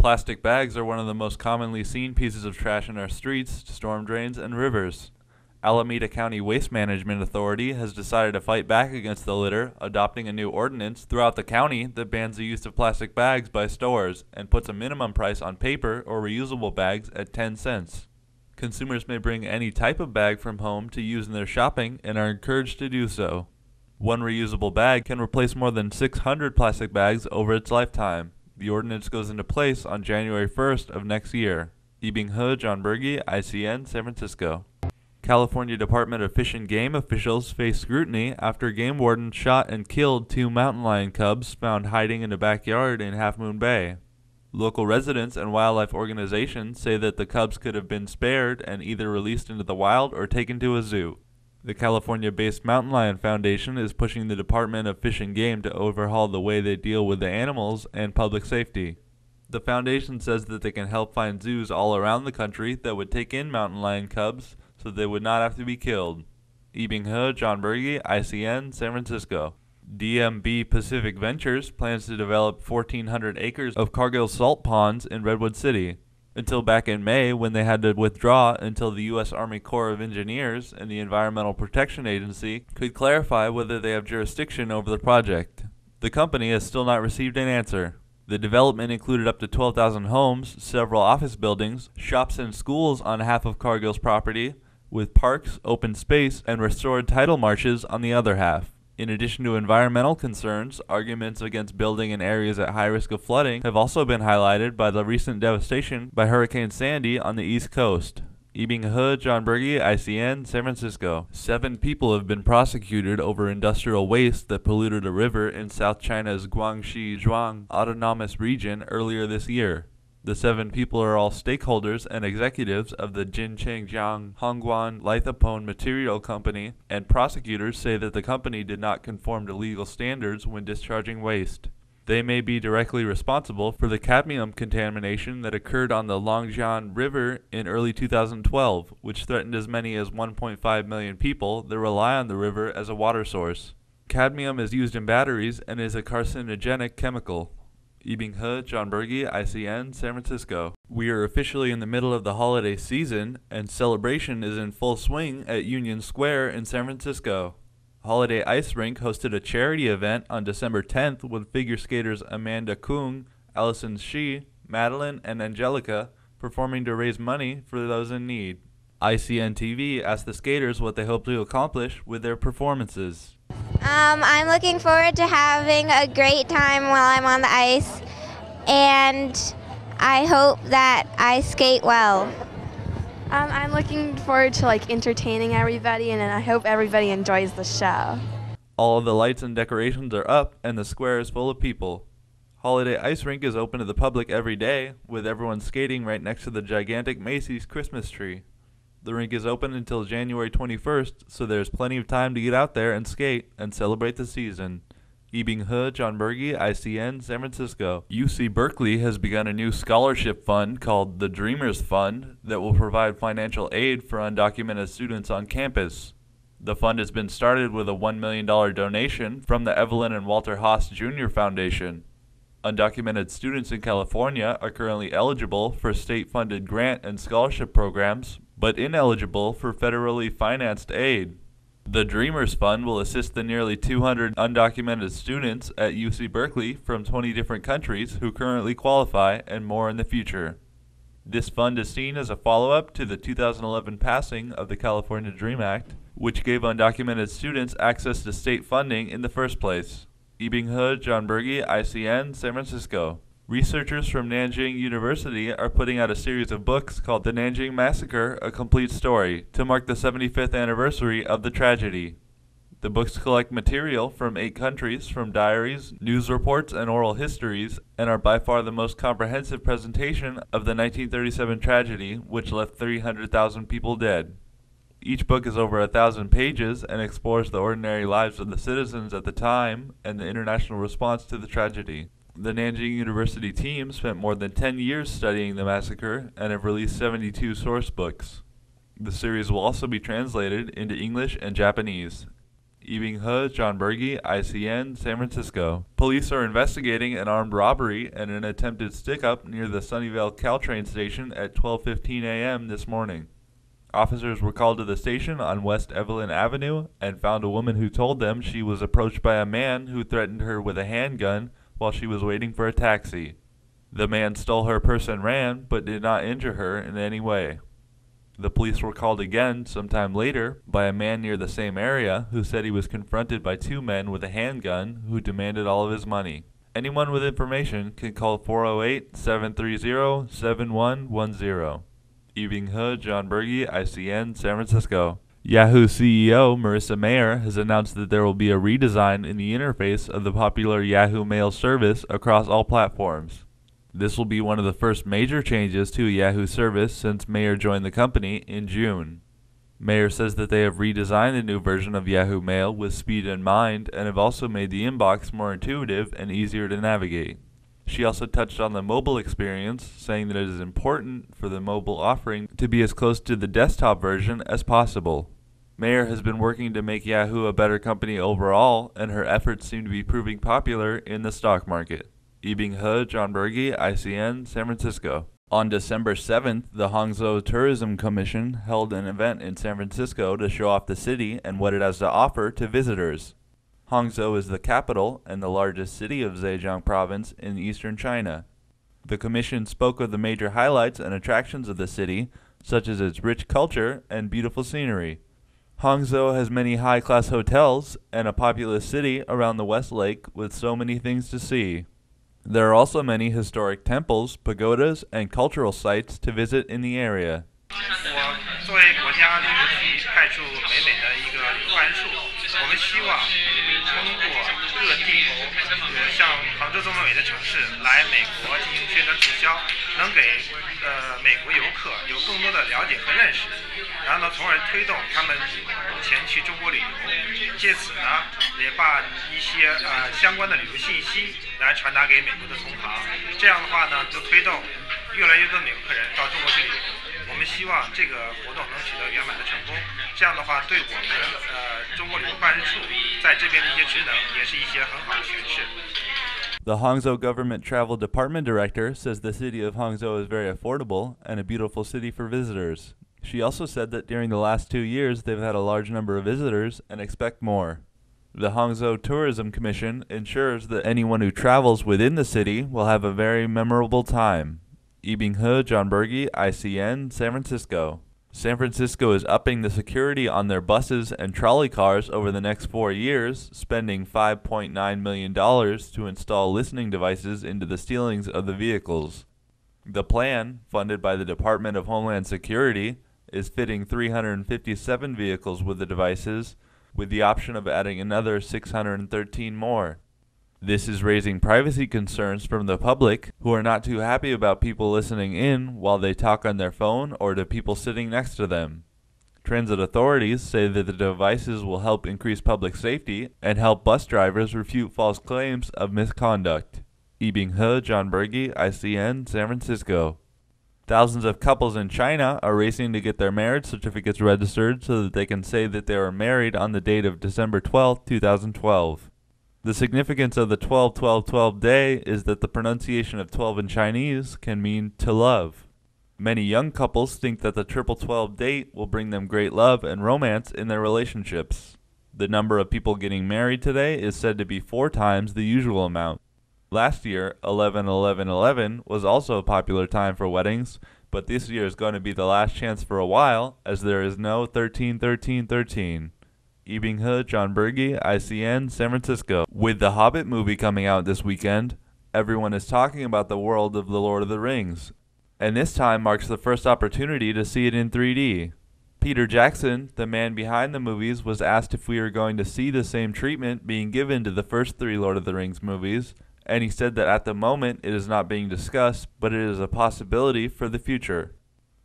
Plastic bags are one of the most commonly seen pieces of trash in our streets, storm drains, and rivers. Alameda County Waste Management Authority has decided to fight back against the litter, adopting a new ordinance throughout the county that bans the use of plastic bags by stores and puts a minimum price on paper or reusable bags at 10 cents. Consumers may bring any type of bag from home to use in their shopping and are encouraged to do so. One reusable bag can replace more than 600 plastic bags over its lifetime. The ordinance goes into place on January 1st of next year. Ibing He, John Berge, ICN, San Francisco. California Department of Fish and Game officials face scrutiny after game wardens shot and killed 2 mountain lion cubs found hiding in a backyard in Half Moon Bay. Local residents and wildlife organizations say that the cubs could have been spared and either released into the wild or taken to a zoo. The California-based Mountain Lion Foundation is pushing the Department of Fish and Game to overhaul the way they deal with the animals and public safety. The foundation says that they can help find zoos all around the country that would take in mountain lion cubs so they would not have to be killed. Ibing He, John Berge, ICN, San Francisco. DMB Pacific Ventures plans to develop 1,400 acres of Cargill salt ponds in Redwood City. Until back in May, when they had to withdraw until the U.S. Army Corps of Engineers and the Environmental Protection Agency could clarify whether they have jurisdiction over the project. The company has still not received an answer. The development included up to 12,000 homes, several office buildings, shops and schools on half of Cargill's property, with parks, open space, and restored tidal marshes on the other half. In addition to environmental concerns, arguments against building in areas at high risk of flooding have also been highlighted by the recent devastation by Hurricane Sandy on the East Coast. Ibing He, John Berge, ICN, San Francisco. 7 people have been prosecuted over industrial waste that polluted a river in South China's Guangxi Zhuang Autonomous Region earlier this year. The 7 people are all stakeholders and executives of the Jinchengjiang Hongguan Lithopone Material Company, and prosecutors say that the company did not conform to legal standards when discharging waste. They may be directly responsible for the cadmium contamination that occurred on the Longjian River in early 2012, which threatened as many as 1.5 million people that rely on the river as a water source. Cadmium is used in batteries and is a carcinogenic chemical. Ibing He, John Berge, ICN, San Francisco. We are officially in the middle of the holiday season, and celebration is in full swing at Union Square in San Francisco. Holiday Ice Rink hosted a charity event on December 10th with figure skaters Amanda Kung, Allison Shi, Madeline, and Angelica performing to raise money for those in need. ICN TV asked the skaters what they hope to accomplish with their performances. I'm looking forward to having a great time while I'm on the ice, and I hope that I skate well. I'm looking forward to entertaining everybody, and I hope everybody enjoys the show. All of the lights and decorations are up, and the square is full of people. Holiday Ice Rink is open to the public every day, with everyone skating right next to the gigantic Macy's Christmas tree. The rink is open until January 21st, so there's plenty of time to get out there and skate and celebrate the season. Ibing He, John Berge, ICN, San Francisco. UC Berkeley has begun a new scholarship fund called the Dreamers Fund that will provide financial aid for undocumented students on campus. The fund has been started with a $1 million donation from the Evelyn and Walter Haas Jr. Foundation. Undocumented students in California are currently eligible for state-funded grant and scholarship programs, but ineligible for federally financed aid. The Dreamers Fund will assist the nearly 200 undocumented students at UC Berkeley from 20 different countries who currently qualify, and more in the future. This fund is seen as a follow-up to the 2011 passing of the California Dream Act, which gave undocumented students access to state funding in the first place. Ibing He, John Berge, ICN, San Francisco. Researchers from Nanjing University are putting out a series of books called The Nanjing Massacre: A Complete Story to mark the 75th anniversary of the tragedy. The books collect material from 8 countries, from diaries, news reports, and oral histories, and are by far the most comprehensive presentation of the 1937 tragedy, which left 300,000 people dead. Each book is over 1,000 pages and explores the ordinary lives of the citizens at the time and the international response to the tragedy. The Nanjing University team spent more than 10 years studying the massacre and have released 72 source books. The series will also be translated into English and Japanese. Ebing He, John Berge, ICN, San Francisco. Police are investigating an armed robbery and an attempted stick-up near the Sunnyvale Caltrain station at 12:15 a.m. this morning. Officers were called to the station on West Evelyn Avenue and found a woman who told them she was approached by a man who threatened her with a handgun while she was waiting for a taxi. The man stole her purse and ran, but did not injure her in any way. The police were called again sometime later by a man near the same area who said he was confronted by two men with a handgun who demanded all of his money. Anyone with information can call 408-730-7110. Ebing He, John Berge, ICN, San Francisco. Yahoo CEO Marissa Mayer has announced that there will be a redesign in the interface of the popular Yahoo Mail service across all platforms. This will be one of the first major changes to Yahoo service since Mayer joined the company in June. Mayer says that they have redesigned the new version of Yahoo Mail with speed in mind and have also made the inbox more intuitive and easier to navigate. She also touched on the mobile experience, saying that it is important for the mobile offering to be as close to the desktop version as possible. Mayer has been working to make Yahoo a better company overall, and her efforts seem to be proving popular in the stock market. Ebing He, John Berge, ICN, San Francisco. On December 7th, the Hangzhou Tourism Commission held an event in San Francisco to show off the city and what it has to offer to visitors. Hangzhou is the capital and the largest city of Zhejiang Province in eastern China. The commission spoke of the major highlights and attractions of the city, such as its rich culture and beautiful scenery. Hangzhou has many high-class hotels and a populous city around the West Lake with so many things to see. There are also many historic temples, pagodas, and cultural sites to visit in the area. 我作为国家旅游局派驻北美的一个旅游办事处，我们希望通过各地像杭州这么美的城市来美国进行宣传促销，能给美国游客有更多的了解和认识，然后呢，从而推动他们前去中国旅游。借此呢，也把一些相关的旅游信息来传达给美国的同行。这样的话呢，就推动越来越多美国客人到中国去旅游。我们希望这个活动能取得圆满的成功。这样的话，对我们中国旅游办事处在这边的一些职能，也是一些很好的诠释。The Hangzhou Government Travel Department Director says the city of Hangzhou is very affordable and a beautiful city for visitors. She also said that during the last 2 years they've had a large number of visitors and expect more. The Hangzhou Tourism Commission ensures that anyone who travels within the city will have a very memorable time. Ebing He, John Berge, ICN, San Francisco. San Francisco is upping the security on their buses and trolley cars over the next 4 years, spending $5.9 million to install listening devices into the ceilings of the vehicles. The plan, funded by the Department of Homeland Security, is fitting 357 vehicles with the devices, with the option of adding another 613 more. This is raising privacy concerns from the public, who are not too happy about people listening in while they talk on their phone or to people sitting next to them. Transit authorities say that the devices will help increase public safety and help bus drivers refute false claims of misconduct. Ebing He, John Berge, ICN, San Francisco. Thousands of couples in China are racing to get their marriage certificates registered so that they can say that they were married on the date of December 12, 2012. The significance of the 12-12-12 day is that the pronunciation of 12 in Chinese can mean to love. Many young couples think that the triple 12 date will bring them great love and romance in their relationships. The number of people getting married today is said to be 4 times the usual amount. Last year, 11-11-11 was also a popular time for weddings, but this year is going to be the last chance for a while, as there is no 13-13-13. Ebing He, John Berge, ICN, San Francisco. With the Hobbit movie coming out this weekend, everyone is talking about the world of The Lord of the Rings, and this time marks the first opportunity to see it in 3D. Peter Jackson, the man behind the movies, was asked if we are going to see the same treatment being given to the first 3 Lord of the Rings movies, and he said that at the moment it is not being discussed, but it is a possibility for the future.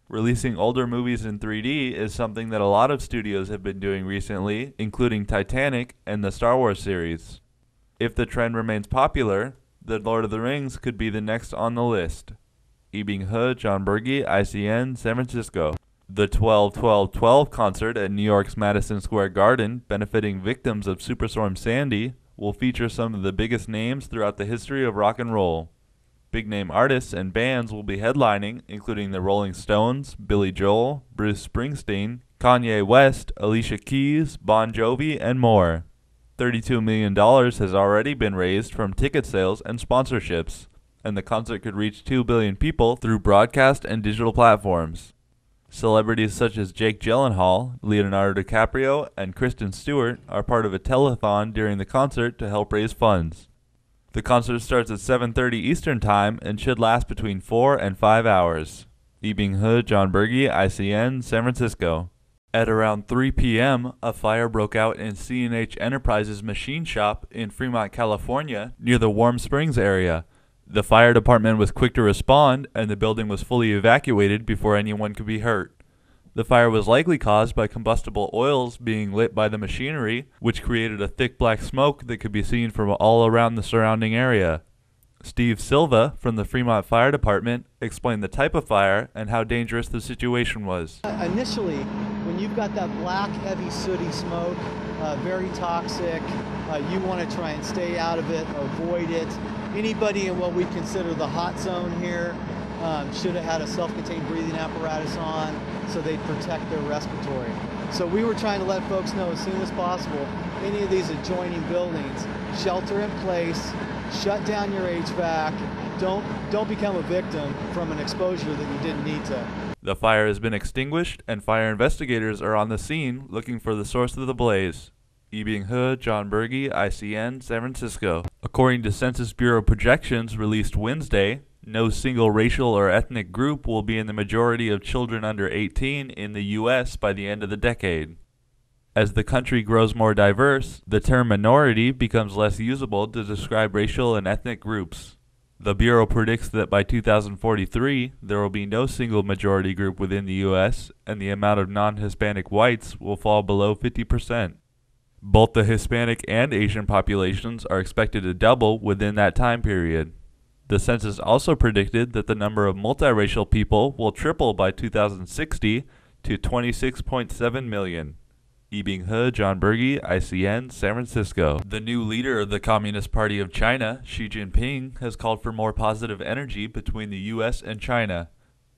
Releasing older movies in 3D is something that a lot of studios have been doing recently, including Titanic and the Star Wars series. If the trend remains popular, The Lord of the Rings could be the next on the list. Ebing He, John Berge, ICN, San Francisco. The 12-12-12 concert at New York's Madison Square Garden, benefiting victims of Superstorm Sandy, will feature some of the biggest names throughout the history of rock and roll. Big-name artists and bands will be headlining, including the Rolling Stones, Billy Joel, Bruce Springsteen, Kanye West, Alicia Keys, Bon Jovi, and more. $32 million has already been raised from ticket sales and sponsorships, and the concert could reach 2 billion people through broadcast and digital platforms. Celebrities such as Jake Gyllenhaal, Leonardo DiCaprio, and Kristen Stewart are part of a telethon during the concert to help raise funds. The concert starts at 7:30 Eastern Time and should last between 4 and 5 hours. Yibing He, John Berge, ICN, San Francisco. At around 3 p.m., a fire broke out in C&H Enterprises machine shop in Fremont, California, near the Warm Springs area. The fire department was quick to respond, and the building was fully evacuated before anyone could be hurt. The fire was likely caused by combustible oils being lit by the machinery, which created a thick black smoke that could be seen from all around the surrounding area. Steve Silva from the Fremont Fire Department explained the type of fire and how dangerous the situation was. Initially, when you've got that black, heavy, sooty smoke, very toxic, you want to try and stay out of it, avoid it. Anybody in what we consider the hot zone here should have had a self-contained breathing apparatus on so they'd protect their respiratory. So we were trying to let folks know as soon as possible, any of these adjoining buildings, shelter in place, shut down your HVAC, don't become a victim from an exposure that you didn't need to. The fire has been extinguished, and fire investigators are on the scene looking for the source of the blaze. Yibing He, John Berge, ICN, San Francisco. According to Census Bureau projections released Wednesday, no single racial or ethnic group will be in the majority of children under 18 in the U.S. by the end of the decade. As the country grows more diverse, the term minority becomes less usable to describe racial and ethnic groups. The Bureau predicts that by 2043, there will be no single majority group within the U.S., and the amount of non-Hispanic whites will fall below 50%. Both the Hispanic and Asian populations are expected to double within that time period. The census also predicted that the number of multiracial people will triple by 2060 to 26.7 million. Yibing He, John Berge, ICN, San Francisco. The new leader of the Communist Party of China, Xi Jinping, has called for more positive energy between the U.S. and China.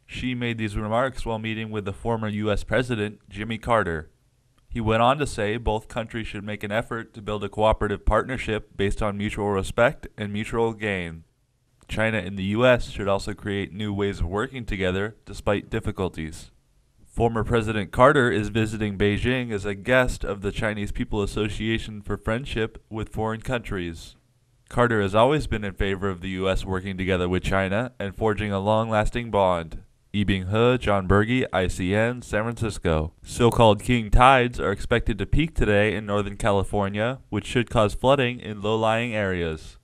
Xi made these remarks while meeting with the former U.S. President, Jimmy Carter. He went on to say both countries should make an effort to build a cooperative partnership based on mutual respect and mutual gain. China and the U.S. should also create new ways of working together despite difficulties. Former President Carter is visiting Beijing as a guest of the Chinese People Association for Friendship with Foreign Countries. Carter has always been in favor of the U.S. working together with China and forging a long-lasting bond. Yibing He, John Berge, ICN, San Francisco. So-called king tides are expected to peak today in Northern California, which should cause flooding in low-lying areas.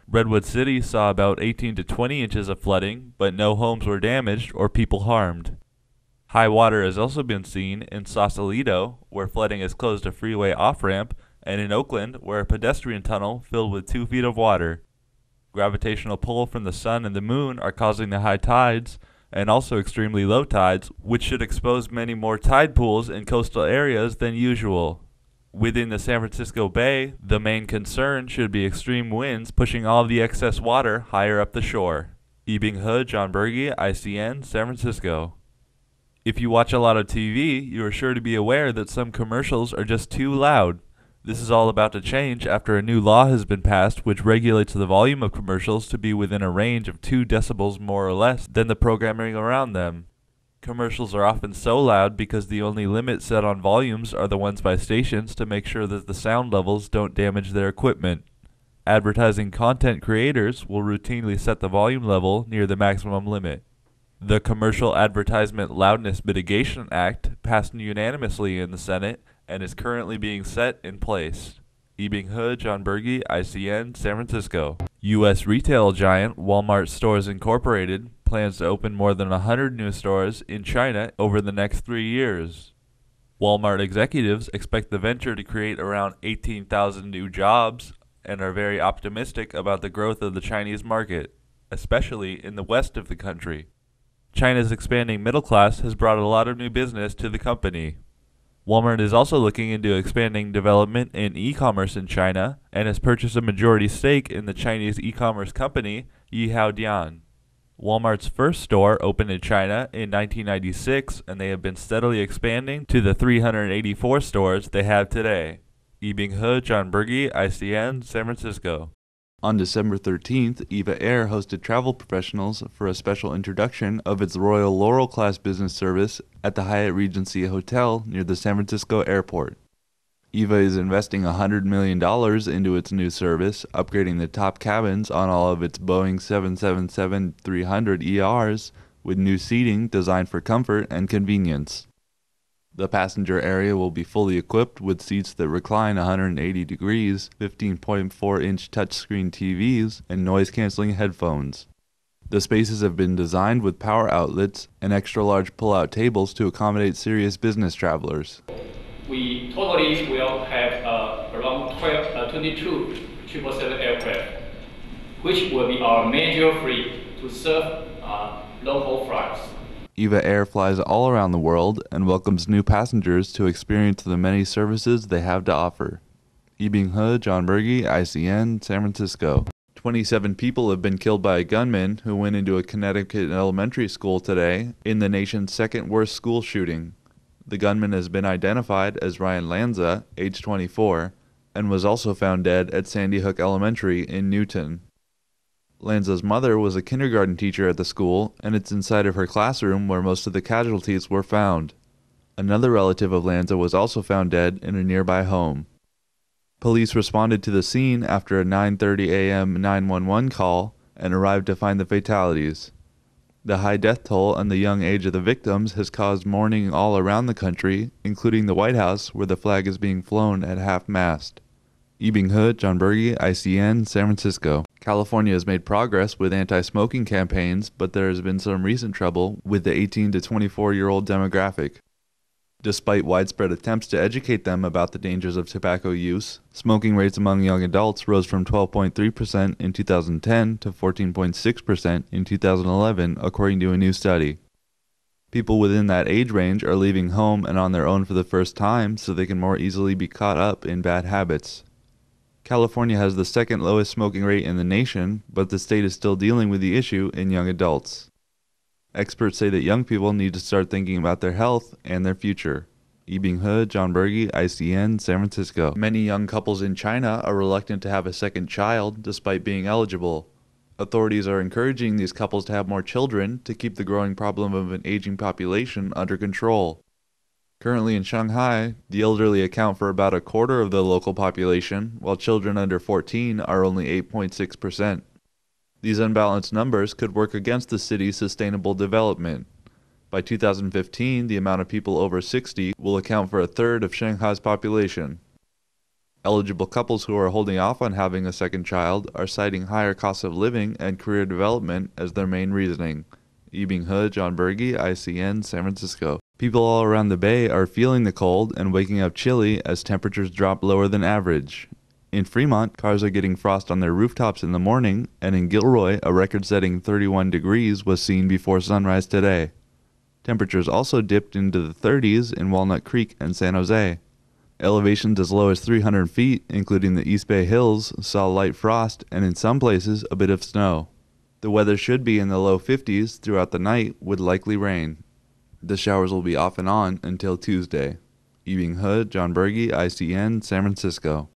Redwood City saw about 18 to 20 inches of flooding, but no homes were damaged or people harmed. High water has also been seen in Sausalito, where flooding has closed a freeway off-ramp, and in Oakland, where a pedestrian tunnel filled with 2 feet of water. Gravitational pull from the sun and the moon are causing the high tides, and also extremely low tides, which should expose many more tide pools in coastal areas than usual. Within the San Francisco Bay, the main concern should be extreme winds pushing all the excess water higher up the shore. Yibing He, John Berge, ICN, San Francisco. If you watch a lot of TV, you are sure to be aware that some commercials are just too loud. This is all about to change after a new law has been passed which regulates the volume of commercials to be within a range of 2 decibels more or less than the programming around them. Commercials are often so loud because the only limit set on volumes are the ones by stations to make sure that the sound levels don't damage their equipment. Advertising content creators will routinely set the volume level near the maximum limit. The Commercial Advertisement Loudness Mitigation Act passed unanimously in the Senate and is currently being set in place. Yibing He, John Berge, ICN, San Francisco. U.S. retail giant Walmart Stores Incorporated plans to open more than 100 new stores in China over the next 3 years. Walmart executives expect the venture to create around 18,000 new jobs and are very optimistic about the growth of the Chinese market, especially in the west of the country. China's expanding middle class has brought a lot of new business to the company. Walmart is also looking into expanding development in e-commerce in China and has purchased a majority stake in the Chinese e-commerce company Yihaodian. Walmart's first store opened in China in 1996, and they have been steadily expanding to the 384 stores they have today. Yibing He, John Berge, ICN, San Francisco. On December 13th, EVA Air hosted travel professionals for a special introduction of its Royal Laurel class business service at the Hyatt Regency Hotel near the San Francisco airport. EVA is investing $100 million into its new service, upgrading the top cabins on all of its Boeing 777-300 ERs with new seating designed for comfort and convenience. The passenger area will be fully equipped with seats that recline 180 degrees, 15.4-inch touchscreen TVs, and noise-canceling headphones. The spaces have been designed with power outlets and extra-large pull-out tables to accommodate serious business travelers. We totally will have around 22 777 aircraft, which will be our major fleet to serve local flights. EVA Air flies all around the world and welcomes new passengers to experience the many services they have to offer. Yibing He, John Berge, ICN, San Francisco. 27 people have been killed by a gunman who went into a Connecticut elementary school today in the nation's second worst school shooting. The gunman has been identified as Ryan Lanza, age 24, and was also found dead at Sandy Hook Elementary in Newton. Lanza's mother was a kindergarten teacher at the school, and it's inside of her classroom where most of the casualties were found. Another relative of Lanza was also found dead in a nearby home. Police responded to the scene after a 9:30 a.m. 911 call and arrived to find the fatalities. The high death toll and the young age of the victims has caused mourning all around the country, including the White House, where the flag is being flown at half-mast. Yibing He, John Berge, ICN, San Francisco. California has made progress with anti-smoking campaigns, but there has been some recent trouble with the 18 to 24-year-old demographic. Despite widespread attempts to educate them about the dangers of tobacco use, smoking rates among young adults rose from 12.3% in 2010 to 14.6% in 2011, according to a new study. People within that age range are leaving home and on their own for the first time so they can more easily be caught up in bad habits. California has the second lowest smoking rate in the nation, but the state is still dealing with the issue in young adults. Experts say that young people need to start thinking about their health and their future. Yibing He, John Berge, ICN, San Francisco. Many young couples in China are reluctant to have a second child despite being eligible. Authorities are encouraging these couples to have more children to keep the growing problem of an aging population under control. Currently in Shanghai, the elderly account for about a quarter of the local population, while children under 14 are only 8.6%. These unbalanced numbers could work against the city's sustainable development. By 2015, the amount of people over 60 will account for a third of Shanghai's population. Eligible couples who are holding off on having a second child are citing higher costs of living and career development as their main reasoning. Yibing He, John Berge, ICN, San Francisco. People all around the Bay are feeling the cold and waking up chilly as temperatures drop lower than average. In Fremont, cars are getting frost on their rooftops in the morning, and in Gilroy, a record-setting 31 degrees was seen before sunrise today. Temperatures also dipped into the 30s in Walnut Creek and San Jose. Elevations as low as 300 feet, including the East Bay Hills, saw light frost and in some places a bit of snow. The weather should be in the low 50s throughout the night with likely rain. The showers will be off and on until Tuesday. Yibing He, John Berge, ICN, San Francisco.